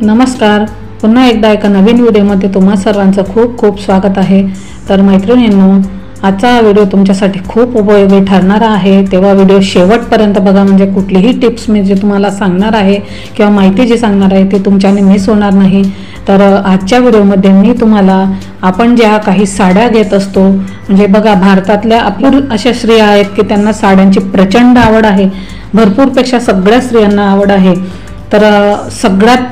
नमस्कार, पुन्हा एकदा एका नवीन व्हिडिओमध्ये तुम्हा सर्वांचं खूप खूप स्वागत आहे। तर मैत्रिणींनो, आजचा व्हिडिओ तुमच्यासाठी खूप उपयोगी ठरणार आहे, तेव्हा व्हिडिओ शेवटपर्यंत बघा। म्हणजे कुठलीही टिप्स मी जे तुम्हाला सांगणार आहे किंवा माहिती जी सांगणार आहे ती तुमच्याने मिस होणार नाही। तर आजच्या व्हिडिओमध्ये मी तुम्हाला आपण ज्या काही साड्या घेत असतो, म्हणजे बघा भारतातल्या अपूर अशा स्त्रिया आहेत की त्यांना साड्यांची प्रचंड आवड आहे, भरपूरपेक्षा सगळ्या स्त्रियांना आवड आहे। तर सगळ्यात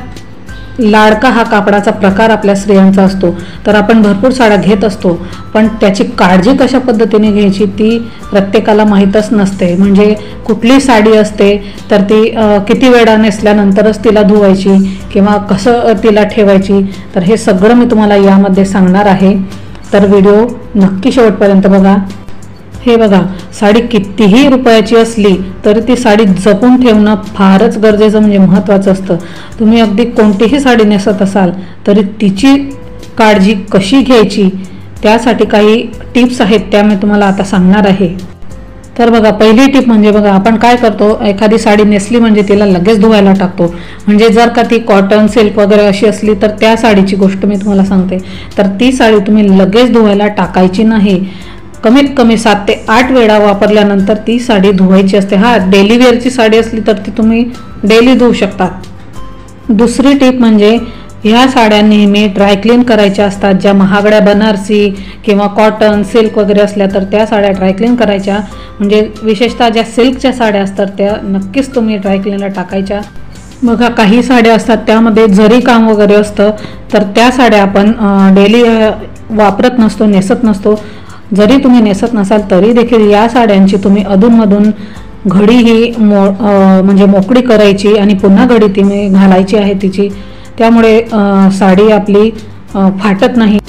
लाडका हा कापडाचा प्रकार आपल्या स्त्रियांचा असतो। तर आपण भरपूर साड्या घेत असतो, पण त्याची काळजी कशा पद्धतीने घ्यायची ती प्रत्येकाला माहीतच नसते। म्हणजे कुठली साडी असते तर ती किती वेळा नेसल्यानंतरच तिला धुवायची किंवा कसं तिला ठेवायची, तर हे सगळं मी तुम्हाला यामध्ये सांगणार आहे। तर व्हिडिओ नक्की शेवटपर्यंत बघा। हे बघा, साडी कितीही रुपयाची असली तरी ती साडी जपून ठेवणं फारच गरजेचं म्हणजे महत्त्वाचं असतं। तुम्ही अगदी कोणतीही साडी नेसत असाल तरी तिची काळजी कशी घ्यायची त्यासाठी काही टिप्स आहेत, त्या मी तुम्हाला आता सांगणार आहे। तर बघा, पहिली टिप म्हणजे बघा, आपण काय करतो, एखादी साडी नेसली म्हणजे तिला लगेच धुवायला टाकतो। म्हणजे जर का ती कॉटन सिल्क वगैरे अशी असली तर त्या साडीची गोष्ट मी तुम्हाला सांगते। तर ती साडी तुम्ही लगेच धुवायला टाकायची नाही। कमीत कमी 7 ते 8 वेळा वापरल्यानंतर ती साडी धुवायची असते। हा, डेली वेअरची साडी असली तर ती तुम्ही डेली धुवू शकता। दुसरी टिप म्हणजे ह्या साड्या नेहमी ड्रायक्लीन करायच्या असतात। ज्या महागड्या बनारसी किंवा कॉटन सिल्क वगैरे असल्या तर त्या साड्या ड्रायक्लीन करायच्या। म्हणजे विशेषतः ज्या सिल्कच्या साड्या असतात त्या नक्कीच तुम्ही ड्रायक्लीनला टाकायच्या। बघा, काही साड्या असतात त्यामध्ये जरी काम वगैरे असतं तर त्या साड्या आपण डेली वापरत नसतो, नेसत नसतो। जरी तुम्ही नेसत नसाल तरी देखील या साड्यांची तुम्ही अधूनमधून घडी ही म्हणजे मोकळी करायची आणि पुन्हा घडी ती घालायची आहे तिची, त्यामुळे साडी आपली फाटत नाही।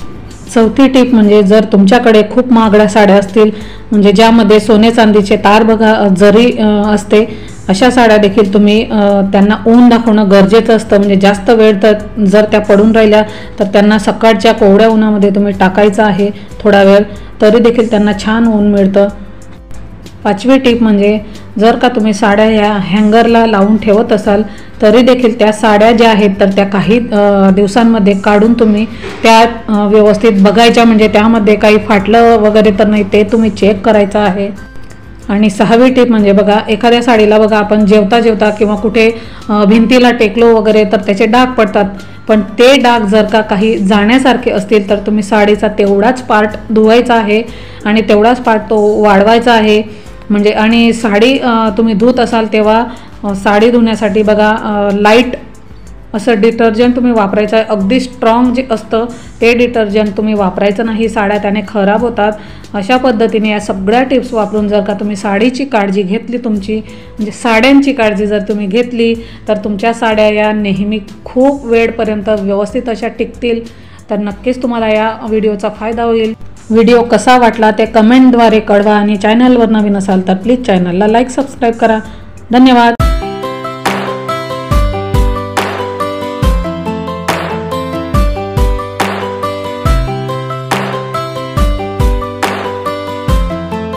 चौथी टिप म्हणजे जर तुमच्याकडे खूप महागड्या साड्या असतील, म्हणजे ज्यामध्ये सोने चांदीचे तार बघा जरी असते, अशा साड्या देखील तुम्ही त्यांना ऊन दाखवणं गरजेचं असतं। म्हणजे जास्त वेळ तर जर त्या पडून राहिल्या तर त्यांना सकाळच्या कोवड्या उन्हामध्ये तुम्ही टाकायचं आहे थोडा वेळ, तरी देखील त्यांना छान ऊन मिळतं। पाचवी टिप म्हणजे जर का तुम्ही साड्या ह्या हँगरला लावून ठेवत असाल तरी देखील त्या साड्या ज्या आहेत तर त्या काही दिवसांमध्ये काढून तुम्ही त्या व्यवस्थित बघायच्या, म्हणजे त्यामध्ये काही फाटलं वगैरे तर नाही ते तुम्ही चेक करायचं आहे। आणि 6वी टिप म्हणजे बघा, एखाद्या साडीला बघा आपण जेवता जेवता किंवा कुठे भिंतीला टेकलो वगैरे तर त्याचे डाग पडतात, पण ते डाग जर का काही जाण्यासारखे असतील तर तुम्ही साडीचा तेवढाच पार्ट धुवायचा आहे आणि तेवढाच पार्ट तो वाढवायचा आहे। म्हणजे आणि साडी तुम्ही धुत असाल तेव्हा साडी धुण्यासाठी बघा लाईट असं डिटर्जंट तुम्ही वापरायचं आहे। अगदी स्ट्रॉंग जे असतं ते डिटर्जंट तुम्ही वापरायचं नाही, साड्या त्याने खराब होतात। अशा पद्धतीने या सगळ्या टिप्स वापरून जर का तुम्ही साडीची काळजी घेतली, तुमची म्हणजे साड्यांची काळजी जर तुम्ही घेतली तर तुमच्या साड्या या नेहमी खूप वेळपर्यंत व्यवस्थित अशा टिकतील। तर नक्कीच तुम्हाला या व्हिडिओचा फायदा होईल। व्हिडिओ कसा वाटला ते कमेंटद्वारे कळवा आणि चॅनलवर नवीन असाल तर प्लीज चॅनलला लाईक सबस्क्राईब करा। धन्यवाद।